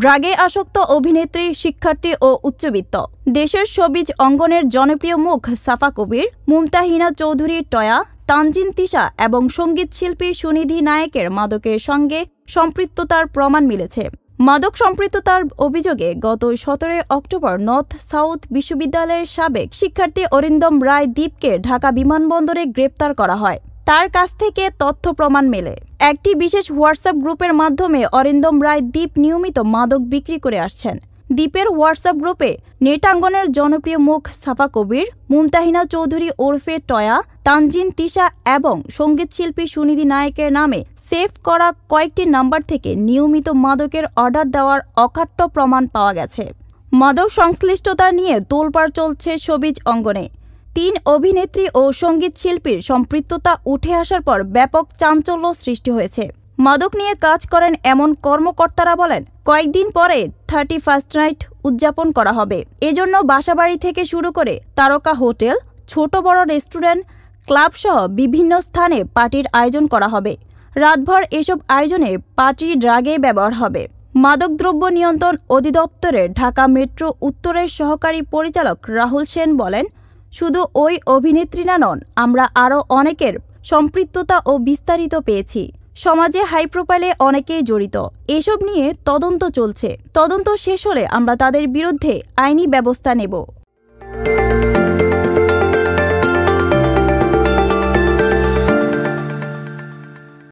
ড্রাগে আসক্ত অভিনেত্রী, শিক্ষার্থী ও উচ্চবিত্ত। দেশের শোবিজ অঙ্গনের জনপ্রিয় মুখ সাফা কবির, মুমতাহিনা চৌধুরী টয়া, তানজিন তিশা এবং সঙ্গীতশিল্পী সুনিধি নায়েকের মাদকের সঙ্গে সম্পৃক্ততার প্রমাণ মিলেছে। মাদক সম্পৃক্ততার অভিযোগে গত 17 অক্টোবর নর্থ সাউথ বিশ্ববিদ্যালয়ের সাবেক শিক্ষার্থী অরিন্দম রায় দীপকে ঢাকা বিমানবন্দরে গ্রেপ্তার করা হয়। তার কাছ থেকে তথ্য প্রমাণ মেলে। একটি বিশেষ হোয়াটসঅ্যাপ গ্রুপের মাধ্যমে অরিন্দম রায় দীপ নিয়মিত মাদক বিক্রি করে আসছেন। দীপের হোয়াটসঅ্যাপ গ্রুপে নেটাঙ্গনের জনপ্রিয় মুখ সাফা কবির, মুমতাহিনা চৌধুরী ওরফে টয়া, তানজিন তিশা এবং সঙ্গীতশিল্পী সুনিধি নায়েকের নামে সেভ করা কয়েকটি নাম্বার থেকে নিয়মিত মাদকের অর্ডার দেওয়ার অকাট্য প্রমাণ পাওয়া গেছে। মাদক সংশ্লিষ্টতা নিয়ে তোলপাড় চলছে শোবিজ অঙ্গনে। 3 অভিনেত্রী ও সঙ্গীতশিল্পীর সম্পৃক্ততা উঠে আসার পর ব্যাপক চাঞ্চল্য সৃষ্টি হয়েছে। মাদক নিয়ে কাজ করেন এমন কর্মকর্তারা বলেন, কয়েকদিন পরে 31st নাইট উদযাপন করা হবে। এজন্য বাসাবাড়ি থেকে শুরু করে তারকা হোটেল, ছোট বড় রেস্টুরেন্ট, ক্লাবসহ বিভিন্ন স্থানে পার্টির আয়োজন করা হবে। রাতভর এসব আয়োজনে পার্টি ড্রাগে ব্যবহার হবে। মাদকদ্রব্য নিয়ন্ত্রণ অধিদপ্তরের ঢাকা মেট্রো উত্তরের সহকারী পরিচালক রাহুল সেন বলেন, শুধু ওই অভিনেত্রীরা নন, আমরা আরও অনেকের সম্পৃক্ততা ও বিস্তারিত পেয়েছি। সমাজে হাই প্রোফাইলে অনেকেই জড়িত। এসব নিয়ে তদন্ত চলছে। তদন্ত শেষ হলে আমরা তাদের বিরুদ্ধে আইনি ব্যবস্থা নেব।